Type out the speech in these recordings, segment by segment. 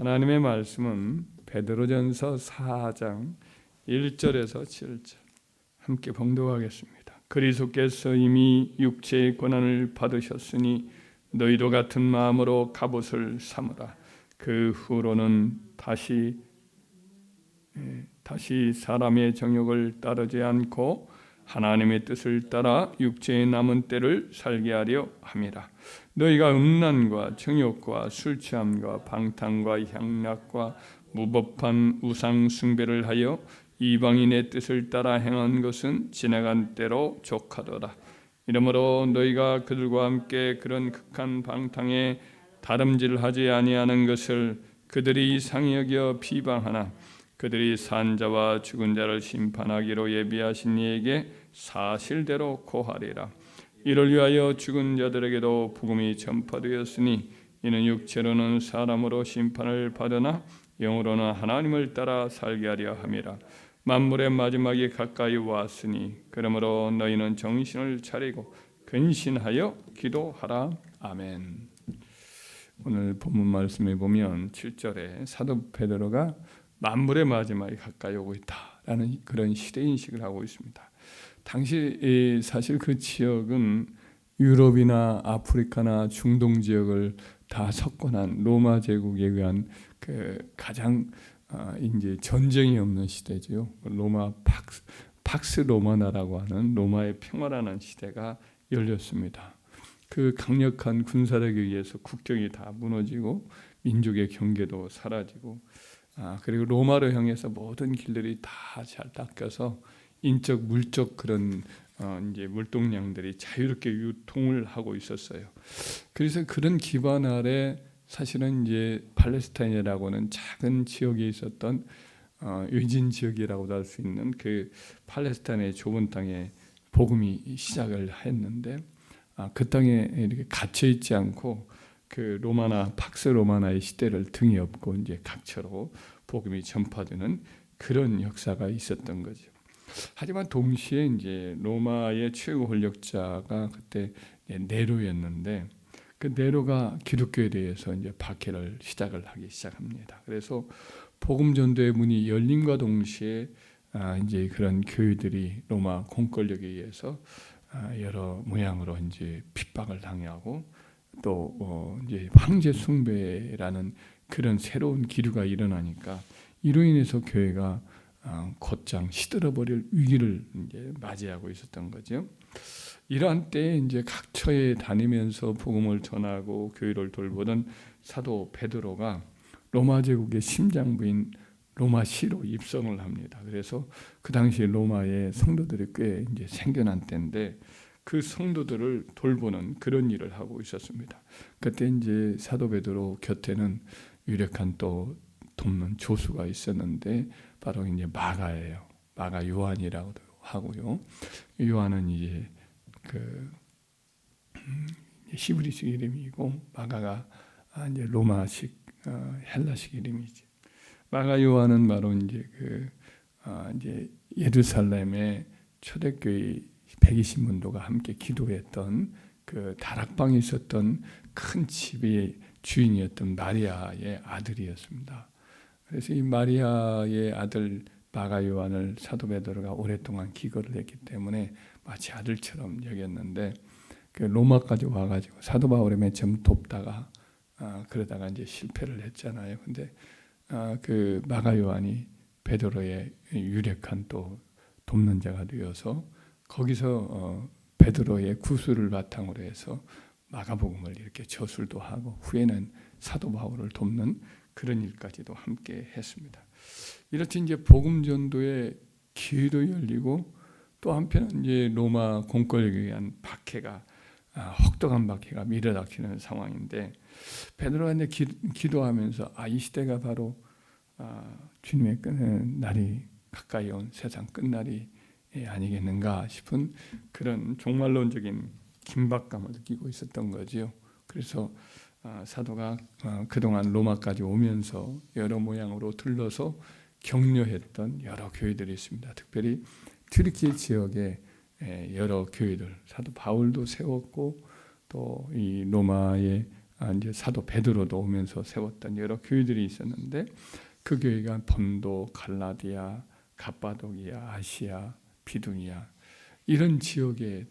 하나님의 말씀은 베드로전서 4장 1절에서 7절 함께 봉독하겠습니다. 그리스도께서 이미 육체의 권한을 받으셨으니 너희도 같은 마음으로 갑옷을 삼으라. 그 후로는 다시 사람의 정욕을 따르지 않고 하나님의 뜻을 따라 육체의 남은 때를 살게 하려 함이라. 너희가 음란과 정욕과 술 취함과 방탕과 향락과 무법한 우상 숭배를 하여 이방인의 뜻을 따라 행한 것은 지나간 때로 족하더라. 이러므로 너희가 그들과 함께 그런 극한 방탕에 다름질하지 아니하는 것을 그들이 이상히 여겨 비방하나 그들이 산 자와 죽은 자를 심판하기로 예비하신 이에게 사실대로 고하리라. 이를 위하여 죽은 자들에게도 복음이 전파되었으니 이는 육체로는 사람으로 심판을 받으나 영으로는 하나님을 따라 살게 하려 함이라. 만물의 마지막이 가까이 왔으니 그러므로 너희는 정신을 차리고 근신하여 기도하라. 아멘. 오늘 본문 말씀에 보면 7절에 사도 베드로가 만물의 마지막이 가까이 오고 있다라는 그런 시대인식을 하고 있습니다. 당시 사실 그 지역은 유럽이나 아프리카나 중동 지역을 다 석권한 로마 제국에 의한 그 가장 이제 전쟁이 없는 시대죠. 로마 팍스 로마나라고 하는 로마의 평화라는 시대가 열렸습니다. 그 강력한 군사력에 의해서 국경이 다 무너지고 민족의 경계도 사라지고 그리고 로마로 향해서 모든 길들이 다 잘 닦여서 인적 물적 그런 이제 물동량들이 자유롭게 유통을 하고 있었어요. 그래서 그런 기반 아래 사실은 이제 팔레스타인이라고는 작은 지역에 있었던 의진 지역이라고도 할 수 있는 그 팔레스타인의 좁은 땅에 복음이 시작을 했는데 그 땅에 이렇게 갇혀 있지 않고 그 로마나 팍스 로마나의 시대를 등에 업고 이제 각처로 복음이 전파되는 그런 역사가 있었던 거죠. 하지만 동시에 이제 로마의 최고 권력자가 그때 네로였는데 그 네로가 기독교에 대해서 이제 박해를 하기 시작합니다. 그래서 복음 전도의 문이 열림과 동시에 이제 그런 교회들이 로마 공권력에 의해서 여러 모양으로 이제 핍박을 당하고 또 이제 황제 숭배라는 그런 새로운 기류가 일어나니까 이로 인해서 교회가 곧장 시들어버릴 위기를 이제 맞이하고 있었던 거죠. 이러한 때에 이제 각처에 다니면서 복음을 전하고 교회를 돌보던 사도 베드로가 로마 제국의 심장부인 로마시로 입성을 합니다. 그래서 그 당시 로마의 성도들이 꽤 이제 생겨난 때인데 그 성도들을 돌보는 그런 일을 하고 있었습니다. 그때 이제 사도 베드로 곁에는 유력한 또 돕는 조수가 있었는데 바로 이제 마가예요. 마가 요한이라고도 하고요. 요한은 이제 그 히브리식 이름이고 마가가 이제 로마식 헬라식 이름이지. 마가 요한은 바로 이제 이제 예루살렘의 초대교회 120문도가 함께 기도했던 그 다락방에 있었던 큰 집의 주인이었던 마리아의 아들이었습니다. 그래서 이 마리아의 아들 마가 요한을 사도 베드로가 오랫동안 기거를 했기 때문에 마치 아들처럼 여겼는데 그 로마까지 와가지고 사도 바울의 맨 처음 돕다가 그러다가 이제 실패를 했잖아요. 근데 그 마가 요한이 베드로의 유력한 또 돕는 자가 되어서 거기서 베드로의 구술을 바탕으로 해서 마가복음을 이렇게 저술도 하고 후에는 사도 바울을 돕는 그런 일까지도 함께 했습니다. 이렇게 이제 복음 전도의 기회도 열리고 또 한편은 이제 로마 공권력에 의한 박해가 혹독한 박해가 밀어닥치는 상황인데 베드로가 이제 기도하면서 이 시대가 바로 주님의 날이 가까이 온 세상 끝날이 아니겠는가 싶은 그런 종말론적인 긴박감을 느끼고 있었던 거지요. 그래서 사도가 그동안 로마까지 오면서 여러 모양으로 둘러서 격려했던 여러 교회들이 있습니다. 특별히 튀르키 지역에 여러 교회들, 사도 바울도 세웠고 또 이 로마의 이제 사도 베드로도 오면서 세웠던 여러 교회들이 있었는데 그 교회가 본도, 갈라디아, 갑바도기아, 아시아, 비두니아 이런 지역에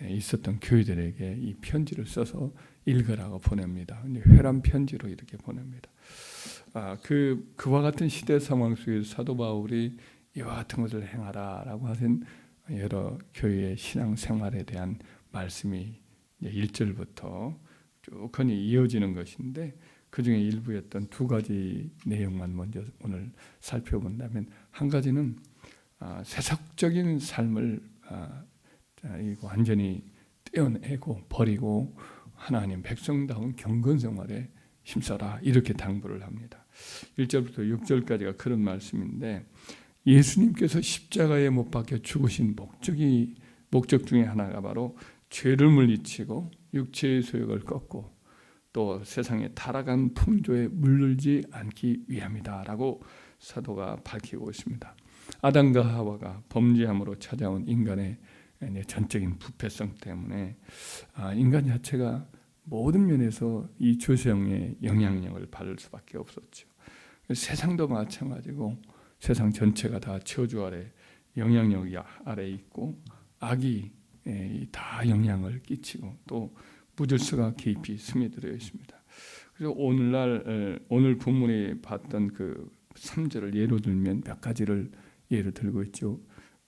있었던 교회들에게 이 편지를 써서 읽으라고 보냅니다. 회람 편지로 이렇게 보냅니다. 그와 같은 시대 상황 속에서 사도 바울이 이와 같은 것을 행하라라고 하신 여러 교회의 신앙 생활에 대한 말씀이 1절부터 쭉 이어지는 것인데 그 중에 일부였던 두 가지 내용만 먼저 오늘 살펴본다면 한 가지는 세속적인 삶을 완전히 떼어내고 버리고 하나님 백성다운 경건 생활에 힘써라 이렇게 당부를 합니다. 1절부터 6절까지가 그런 말씀인데 예수님께서 십자가에 못 박혀 죽으신 목적 중에 하나가 바로 죄를 물리치고 육체의 소욕을 꺾고 또 세상에 타락한 풍조에 물들지 않기 위함이다라고 사도가 밝히고 있습니다. 아담과 하와가 범죄함으로 찾아온 인간의 전적인 부패성 때문에 인간 자체가 모든 면에서 이 죄성의 영향력을 받을 수밖에 없었죠. 세상도 마찬가지고 세상 전체가 다 저주 아래 영향력 아래 있고 악이 다 영향을 끼치고 또 무질서가 깊이 스며들어 있습니다. 그래서 오늘 본문에 봤던 그 3절을 예로 들면 몇 가지를 예로 들고 있죠.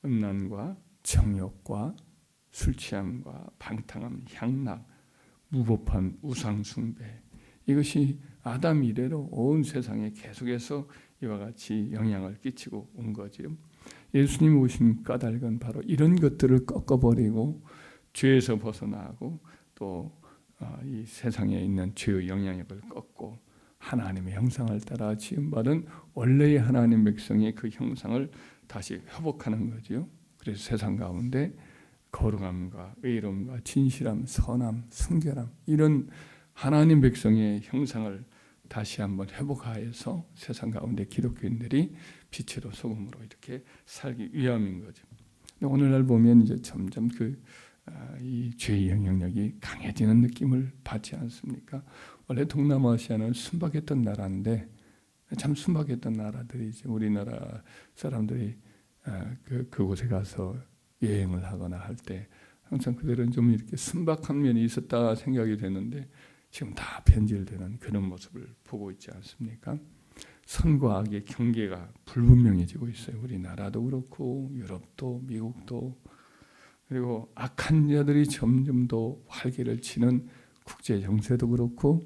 음란과 정욕과 술 취함과 방탕함, 향락, 무법함, 우상숭배 이것이 아담 이래로 온 세상에 계속해서 이와 같이 영향을 끼치고 온 거죠. 예수님 오신 까닭은 바로 이런 것들을 꺾어버리고 죄에서 벗어나고 또 이 세상에 있는 죄의 영향력을 꺾고 하나님의 형상을 따라 지음받은 원래의 하나님 백성의 그 형상을 다시 회복하는 거죠. 그래서 세상 가운데 거룩함과 의로움과 진실함, 선함, 순결함 이런 하나님 백성의 형상을 다시 한번 회복하여서 세상 가운데 기독교인들이 빛으로 소금으로 이렇게 살기 위함인 거죠. 오늘날 보면 이제 점점 이 죄의 영향력이 강해지는 느낌을 받지 않습니까? 원래 동남아시아는 순박했던 나라인데 참 순박했던 나라들이죠. 우리나라 사람들이 그곳에 가서 여행을 하거나 할 때 항상 그들은 좀 이렇게 순박한 면이 있었다 생각이 되는데 지금 다 변질되는 그런 모습을 보고 있지 않습니까? 선과 악의 경계가 불분명해지고 있어요. 우리나라도 그렇고 유럽도 미국도 그리고 악한 자들이 점점 더 활개를 치는 국제 정세도 그렇고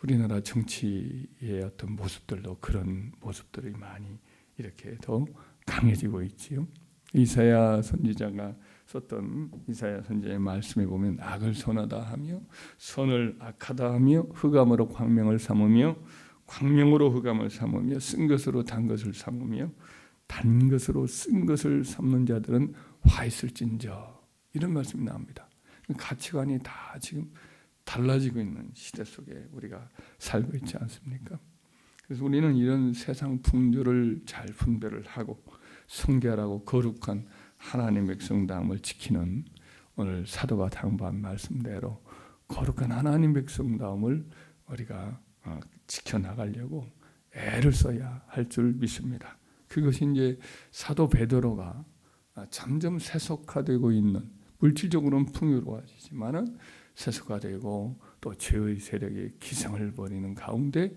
우리나라 정치의 어떤 모습들도 그런 모습들이 많이 이렇게 더 강해지고 있지요. 이사야 선지자가 썼던 이사야 선지자의 말씀에 보면 악을 선하다 하며 선을 악하다 하며 흑암으로 광명을 삼으며 광명으로 흑암을 삼으며 쓴 것으로 단 것을 삼으며 단 것으로 쓴 것을 삼는 자들은 화 있을진저 이런 말씀이 나옵니다. 가치관이 다 지금 달라지고 있는 시대 속에 우리가 살고 있지 않습니까? 그래서 우리는 이런 세상 풍조를 잘 분별을 하고 성결하고 거룩한 하나님의 백성다움을 지키는 오늘 사도가 당부한 말씀대로 거룩한 하나님 백성다움을 우리가 지켜나가려고 애를 써야 할 줄 믿습니다. 그것이 이제 사도 베드로가 점점 세속화되고 있는 물질적으로는 풍요로워지지만은 세속화되고 또 죄의 세력이 기승을 벌이는 가운데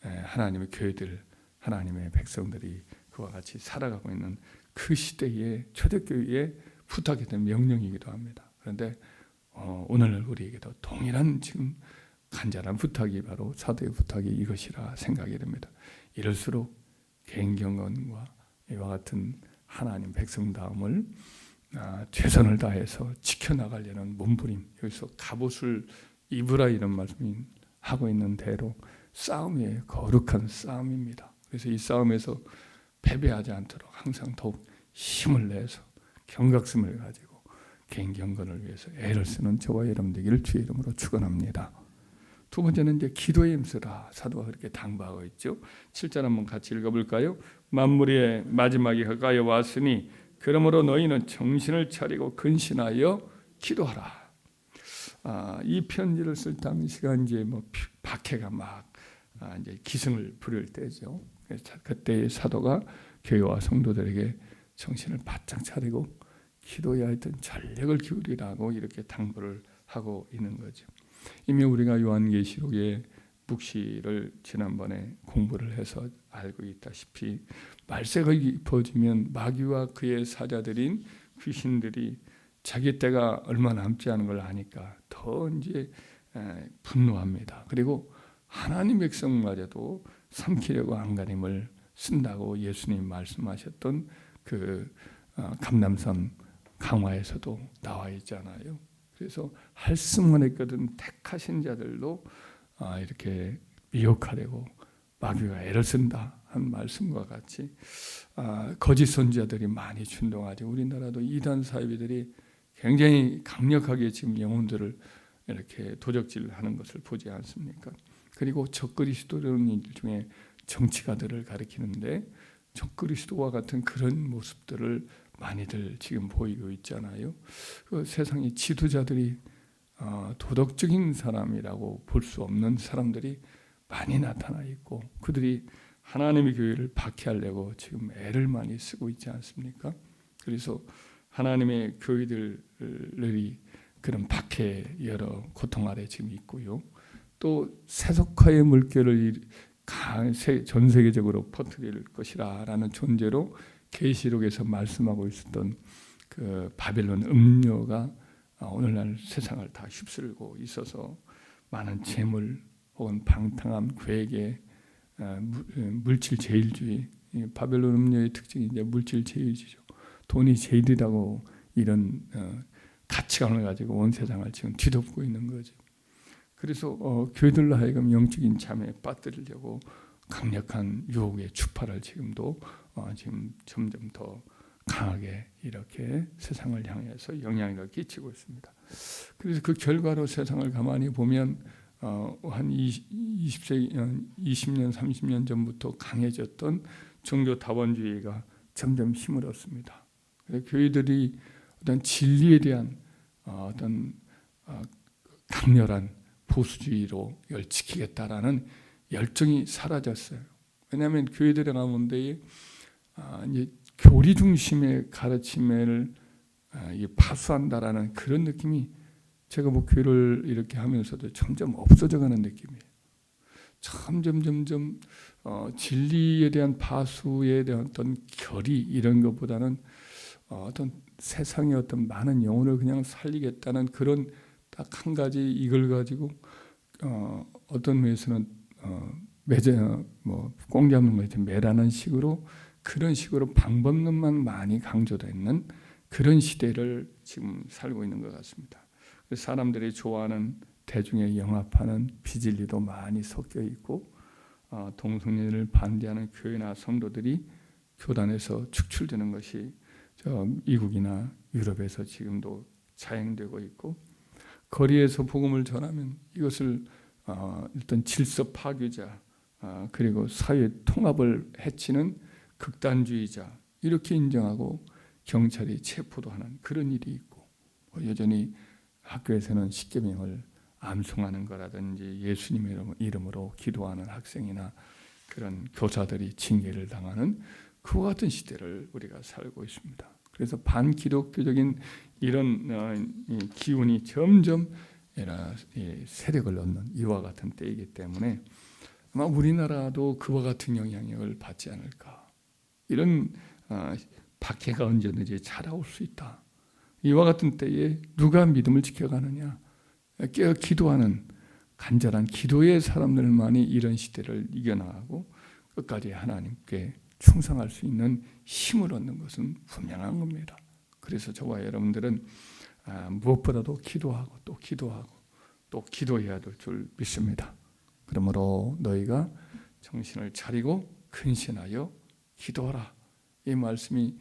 하나님의 교회들, 하나님의 백성들이 그와 같이 살아가고 있는 그 시대의 초대교회에 부탁했던 명령이기도 합니다. 그런데 오늘 우리에게도 동일한 지금 간절한 부탁이 바로 사도의 부탁이 이것이라 생각이 됩니다. 이럴수록 개인경건과 이와 같은 하나님 백성다움을 최선을 다해서 지켜나가려는 몸부림, 여기서 갑옷을 입으라 이런 말씀이 하고 있는 대로 싸움이 거룩한 싸움입니다. 그래서 이 싸움에서 패배하지 않도록 항상 더욱 힘을 내서 경각심을 가지고 개인 경건을 위해서 애를 쓰는 저와 여러분 되기를 주의 이름으로 축원합니다. 두 번째는 이제 기도에 힘쓰라 사도가 그렇게 당부하고 있죠. 7절 한번 같이 읽어볼까요? 만물의 마지막이 가까이 왔으니 그러므로 너희는 정신을 차리고 근신하여 기도하라. 이 편지를 쓸 당시가 이제 뭐 박해가 막 이제 기승을 부릴 때죠. 그때 사도가 교회와 성도들에게 정신을 바짝 차리고 기도에 하여튼 전력을 기울이라고 이렇게 당부를 하고 있는 거죠. 이미 우리가 요한계시록의 묵시를 지난번에 공부를 해서 알고 있다시피 말세가 깊어지면 마귀와 그의 사자들인 귀신들이 자기 때가 얼마 남지 않은 걸 아니까 더 이제 분노합니다. 그리고 하나님 백성마저도 삼키려고 안간힘을 쓴다고 예수님 말씀하셨던 그 감람산 강화에서도 나와 있잖아요. 그래서 할 수만 했거든 택하신 자들로 이렇게 미혹하려고 마귀가 애를 쓴다 한 말씀과 같이 거짓 선지자들이 많이 충동하죠. 우리나라도 이단 사이비들이 굉장히 강력하게 지금 영혼들을 이렇게 도적질하는 것을 보지 않습니까? 그리고 적그리스도인 중에 정치가들을 가리키는데 적그리스도와 같은 그런 모습들을 많이들 지금 보이고 있잖아요. 그 세상의 지도자들이 도덕적인 사람이라고 볼 수 없는 사람들이 많이 나타나 있고 그들이 하나님의 교회를 박해하려고 지금 애를 많이 쓰고 있지 않습니까? 그래서 하나님의 교회들이 그런 박해 여러 고통 아래 지금 있고요. 또 세속화의 물결을 전 세계적으로 퍼뜨릴 것이라는 존재로 계시록에서 말씀하고 있었던 그 바벨론 음료가 오늘날 세상을 다 휩쓸고 있어서 많은 재물 혹은 방탕함, 괴계, 물질 제일주의, 바벨론 음료의 특징이 이제 물질 제일주의죠. 돈이 제일이라고 이런 가치관을 가지고 온 세상을 지금 뒤덮고 있는 거죠. 그래서 교회들로 하여금 영적인 잠에 빠뜨리려고 강력한 유혹의 추파를 지금도 지금 점점 더 강하게 이렇게 세상을 향해서 영향을 끼치고 있습니다. 그래서 그 결과로 세상을 가만히 보면 한 20년, 30년 전부터 강해졌던 종교 다원주의가 점점 힘을 얻습니다. 교회들이 어떤 진리에 대한 어떤 강렬한 보수주의로 이걸 지키겠다라는 열정이 사라졌어요. 왜냐하면 교회들의 가운데 이제 교리 중심의 가르침을 파수한다라는 그런 느낌이 제가 뭐 교회를 이렇게 하면서도 점점 없어져가는 느낌이에요. 점점 진리에 대한 파수에 대한 어떤 결의 이런 것보다는 어떤 세상의 어떤 많은 영혼을 그냥 살리겠다는 그런 딱 한 가지 이걸 가지고 어떤 면에서는 꽁 잡는 거에 매라는 식으로 그런 식으로 방법론만 많이 강조되는 그런 시대를 지금 살고 있는 것 같습니다. 사람들이 좋아하는 대중에 영합하는 비진리도 많이 섞여 있고 동성애를 반대하는 교회나 성도들이 교단에서 축출되는 것이 미국이나 유럽에서 지금도 자행되고 있고 거리에서 복음을 전하면 이것을 일단 질서 파괴자 그리고 사회 통합을 해치는 극단주의자 이렇게 인정하고 경찰이 체포도 하는 그런 일이 있고 여전히 학교에서는 십계명을 암송하는 거라든지 예수님의 이름으로 기도하는 학생이나 그런 교사들이 징계를 당하는 그와 같은 시대를 우리가 살고 있습니다. 그래서 반기독교적인 이런 기운이 점점 세력을 얻는 이와 같은 때이기 때문에 아마 우리나라도 그와 같은 영향력을 받지 않을까. 이런 박해가 언제든지 찾아올 수 있다. 이와 같은 때에 누가 믿음을 지켜가느냐. 깨어 기도하는 간절한 기도의 사람들만이 이런 시대를 이겨나가고 끝까지 하나님께 충성할 수 있는 힘을 얻는 것은 분명한 겁니다. 그래서 저와 여러분들은 무엇보다도 기도하고 또 기도하고 또 기도해야 될 줄 믿습니다. 그러므로 너희가 정신을 차리고 근신하여 기도하라. 이 말씀이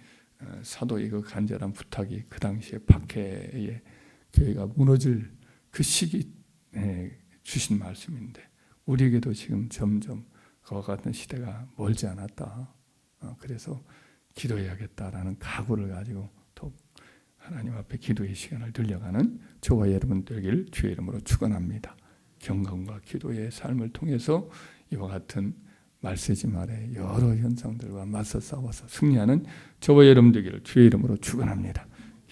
사도의 그 간절한 부탁이 그 당시에 박해에 교회가 무너질 그 시기 주신 말씀인데 우리에게도 지금 점점 그와 같은 시대가 멀지 않았다. 그래서 기도해야겠다라는 각오를 가지고 더 하나님 앞에 기도의 시간을 들려가는 저와 여러분 되길 주의 이름으로 축원합니다. 경건과 기도의 삶을 통해서 이와 같은 말세지 말의 여러 현상들과 맞서 싸워서 승리하는 저와 여러분 되기를 주의 이름으로 축원합니다.